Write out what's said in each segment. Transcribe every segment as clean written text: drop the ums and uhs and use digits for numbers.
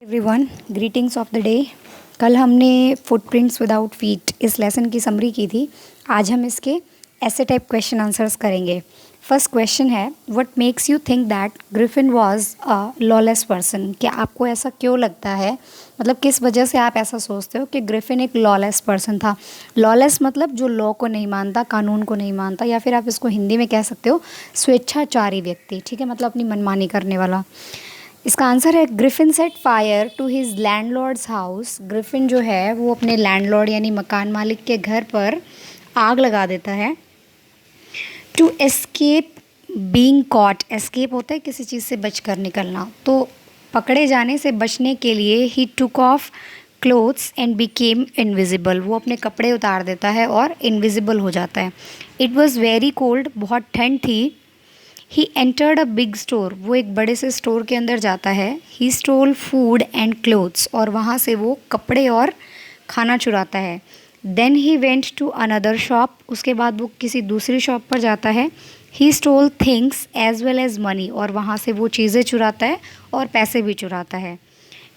Everyone, greetings of the day. कल हमने footprints without feet इस लेसन की समरी की थी। आज हम इसके ऐसे टाइप क्वेश्चन आंसर्स करेंगे। फर्स्ट क्वेश्चन है, what makes you think that Griffin was a lawless person. क्या आपको ऐसा क्यों लगता है, मतलब किस वजह से आप ऐसा सोचते हो कि ग्रिफिन एक लॉलेस पर्सन था। लॉलेस मतलब जो लॉ को नहीं मानता, कानून को नहीं मानता, या फिर आप इसको हिंदी में कह सकते हो स्वेच्छाचारी व्यक्ति। ठीक है, मतलब अपनी मनमानी करने वाला। इसका आंसर है, Griffin set fire to his landlord's house. Griffin जो है वो अपने लैंडलॉर्ड यानी मकान मालिक के घर पर आग लगा देता है। To escape being caught. Escape होता है किसी चीज़ से बचकर निकलना, तो पकड़े जाने से बचने के लिए he took off clothes and became invisible. वो अपने कपड़े उतार देता है और इनविजिबल हो जाता है। It was very cold. बहुत ठंड थी। He entered a big store. वो एक बड़े से स्टोर के अंदर जाता है। He stole food and clothes. और वहाँ से वो कपड़े और खाना चुराता है। Then he went to another shop. उसके बाद वो किसी दूसरी शॉप पर जाता है। He stole things as well as money. और वहाँ से वो चीज़ें चुराता है और पैसे भी चुराता है।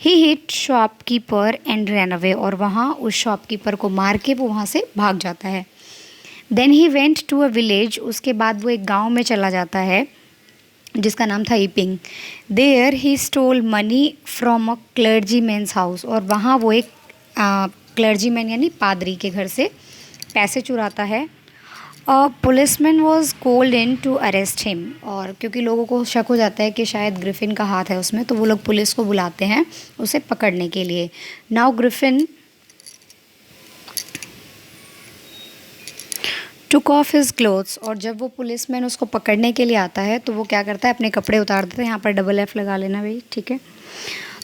He hit shopkeeper and ran away. और वहाँ उस शॉपकीपर को मार के वो वहाँ से भाग जाता है। Then he went to a village. उसके बाद वो एक गांव में चला जाता है जिसका नाम था Iping. There he stole money from a clergyman's house. और वहाँ वो एक क्लर्जी मैन यानी पादरी के घर से पैसे चुराता है। A policeman was called in to arrest him. और क्योंकि लोगों को शक हो जाता है कि शायद ग्रिफिन का हाथ है उसमें, तो वो लोग पुलिस को बुलाते हैं उसे पकड़ने के लिए। Now Griffin took off his clothes. और जब वो पुलिसमैन उसको पकड़ने के लिए आता है तो वो क्या करता है, अपने कपड़े उतार देता है। यहाँ पर डबल एफ लगा लेना भाई, ठीक है।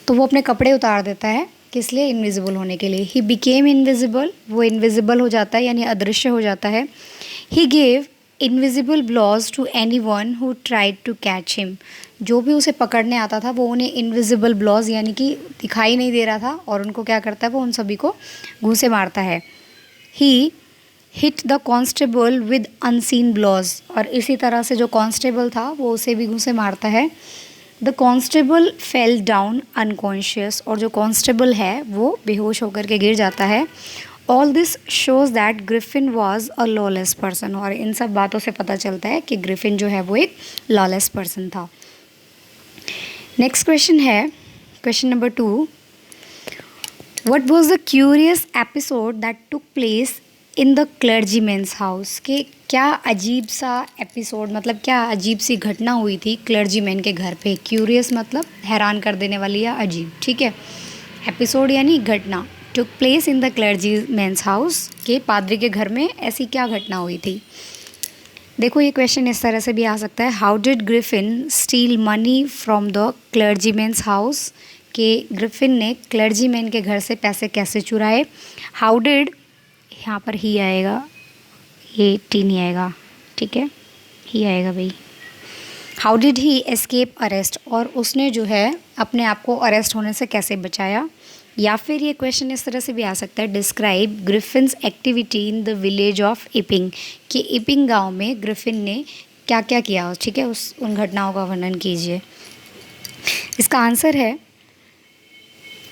तो वो अपने कपड़े उतार देता है, किस लिए? इनविजिबल होने के लिए। He became invisible. वो इनविजिबल हो जाता है यानी अदृश्य हो जाता है। He gave invisible blows to anyone who tried to catch him. जो भी उसे पकड़ने आता था वो उन्हें इनविजिबल ब्लॉज यानी कि दिखाई नहीं दे रहा था, और उनको क्या करता है, वो उन सभी को घूंसे मारता है। He hit the constable with unseen blows. और इसी तरह से जो कॉन्स्टेबल था वो उसे भी घूंसे मारता है। The constable fell down unconscious. और जो कॉन्स्टेबल है वो बेहोश होकर के गिर जाता है। All this shows that Griffin was a lawless person. और इन सब बातों से पता चलता है कि ग्रिफिन जो है वो एक लॉलेस पर्सन था। नेक्स्ट क्वेश्चन है, question number 2। What was the curious episode that took place in the clergyman's house. के क्या अजीब सा एपिसोड, मतलब क्या अजीब सी घटना हुई थी क्लर्जीमैन के घर पे। क्यूरियस मतलब हैरान कर देने वाली या अजीब, ठीक है। एपिसोड यानी घटना। Took place in the clergyman's house, के पादरी के घर में ऐसी क्या घटना हुई थी। देखो ये क्वेश्चन इस तरह से भी आ सकता है, how did Griffin steal money from the clergyman's house. के ग्रिफिन ने क्लर्जीमैन के घर से पैसे कैसे चुराए। हाउ डिड, यहाँ पर ही आएगा, ये टी नहीं आएगा, ठीक है, ही आएगा भाई। How did he escape arrest. और उसने जो है अपने आप को अरेस्ट होने से कैसे बचाया। या फिर ये क्वेश्चन इस तरह से भी आ सकता है, describe Griffin's activity in the village of Iping. कि इपिंग गांव में ग्रिफिन ने क्या क्या किया, ठीक है, उन घटनाओं का वर्णन कीजिए। इसका आंसर है,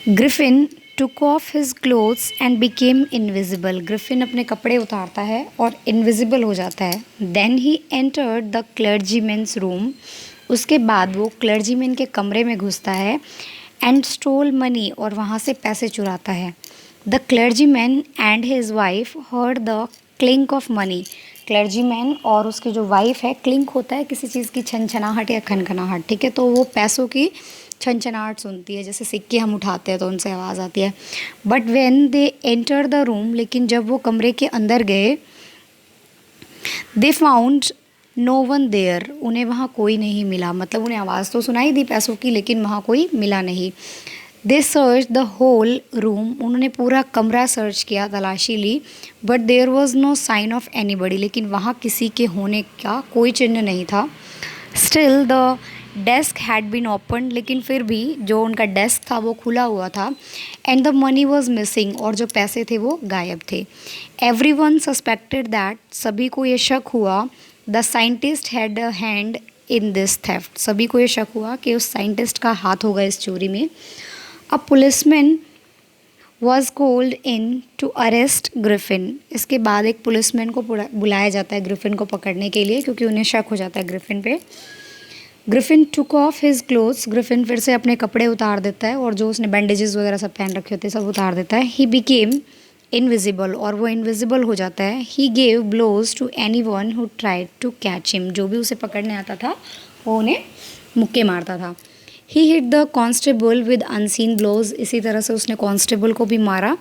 Griffin took off his clothes and became invisible. Griffin अपने कपड़े उतारता है और इनविजिबल हो जाता है। Then he entered the clergyman's room. उसके बाद वो क्लर्जीमैन के कमरे में घुसता है। And stole money. और वहाँ से पैसे चुराता है। The clergyman and his wife heard the clink of money. Clergyman और उसकी जो वाइफ है, क्लिंक होता है किसी चीज़ की छनछनाहट या खनखनाहट, ठीक है, तो वो पैसों की छनछनाहट सुनती है, जैसे सिक्के हम उठाते हैं तो उनसे आवाज़ आती है। But when they enter the room, लेकिन जब वो कमरे के अंदर गए, they found no one there. उन्हें वहाँ कोई नहीं मिला, मतलब उन्हें आवाज़ तो सुनाई दी पैसों की, लेकिन वहाँ कोई मिला नहीं। They search the whole room. उन्होंने पूरा कमरा सर्च किया, तलाशी ली। But there was no sign of anybody. लेकिन वहाँ किसी के होने का कोई चिन्ह नहीं था। Still the desk had been open. लेकिन फिर भी जो उनका डेस्क था वो खुला हुआ था। And the money was missing. और जो पैसे थे वो गायब थे। Every one suspected that. सभी को ये शक हुआ, the scientist had a hand in this theft. सभी को ये शक हुआ कि उस साइंटिस्ट का हाथ होगा इस चोरी में। A policeman was called in to arrest Griffin. इसके बाद एक पुलिसमैन को बुलाया जाता है ग्रिफिन को पकड़ने के लिए, क्योंकि उन्हें शक हो जाता है ग्रिफिन पे। Griffin took off his clothes, Griffin फिर से अपने कपड़े उतार देता है और जो उसने बैंडेजेस वगैरह सब पहन रखे होते हैं सब उतार देता है। ही बिकेम इनविजिबल, और वो इनविजिबल हो जाता है। He gave blows to anyone who tried to catch him, जो भी उसे पकड़ने आता था वो उन्हें मुक्के मारता था। He hit the constable with unseen blows, इसी तरह से उसने कॉन्स्टेबल को भी मारा।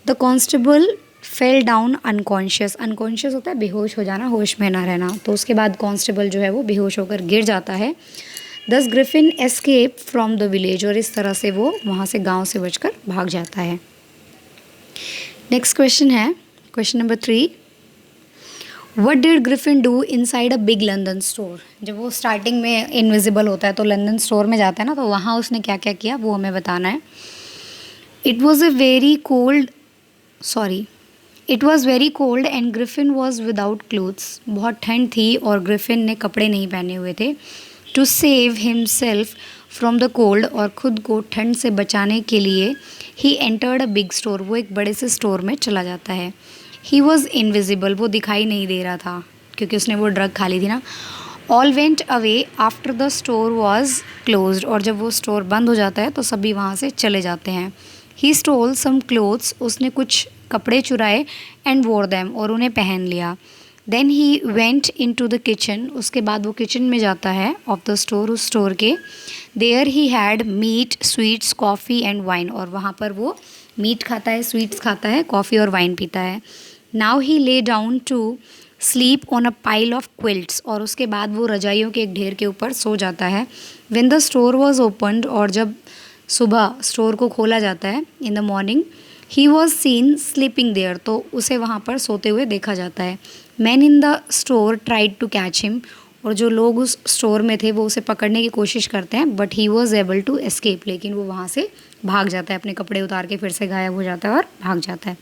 The constable fell down unconscious, unconscious होता है बेहोश हो जाना, होश में ना रहना, तो उसके बाद कॉन्स्टेबल जो है वो बेहोश होकर गिर जाता है। दस Griffin escape from the village, और इस तरह से वो वहाँ से गांव से बचकर भाग जाता है। नेक्स्ट क्वेश्चन है question number 3। What did Griffin do inside a big London store. जब वो स्टार्टिंग में इनविजिबल होता है तो लंदन स्टोर में जाता है ना, तो वहाँ उसने क्या क्या किया वो हमें बताना है। It was very cold and Griffin was without clothes, बहुत ठंड थी और ग्रिफिन ने कपड़े नहीं पहने हुए थे। To save himself from the cold, और ख़ुद को ठंड से बचाने के लिए he entered a big store, वो एक बड़े से स्टोर में चला जाता है। ही वॉज इनविजिबल, वो दिखाई नहीं दे रहा था क्योंकि उसने वो ड्रग खा ली थी ना। All went away after the store was closed, और जब वो स्टोर बंद हो जाता है तो सभी वहाँ से चले जाते हैं। ही स्टोल सम क्लोथ्स, उसने कुछ कपड़े चुराए, एंड वोर दैम, और उन्हें पहन लिया। Then he went into the kitchen, उसके बाद वो किचन में जाता है ऑफ द स्टोर, उस स्टोर के। There he had meat, sweets, coffee and wine, और वहाँ पर वो मीट खाता है, स्वीट्स खाता है, कॉफ़ी और वाइन पीता है। Now he lay down to sleep on a pile of quilts, और उसके बाद वो रजाइयों के एक ढेर के ऊपर सो जाता है। When the store was opened, और जब सुबह स्टोर को खोला जाता है in the morning, he was seen sleeping there, तो उसे वहाँ पर सोते हुए देखा जाता है। Man in the store tried to catch him, और जो लोग उस स्टोर में थे वो उसे पकड़ने की कोशिश करते हैं, but he was able to escape, लेकिन वो वहाँ से भाग जाता है, अपने कपड़े उतार के फिर से गायब हो जाता है और भाग जाता है।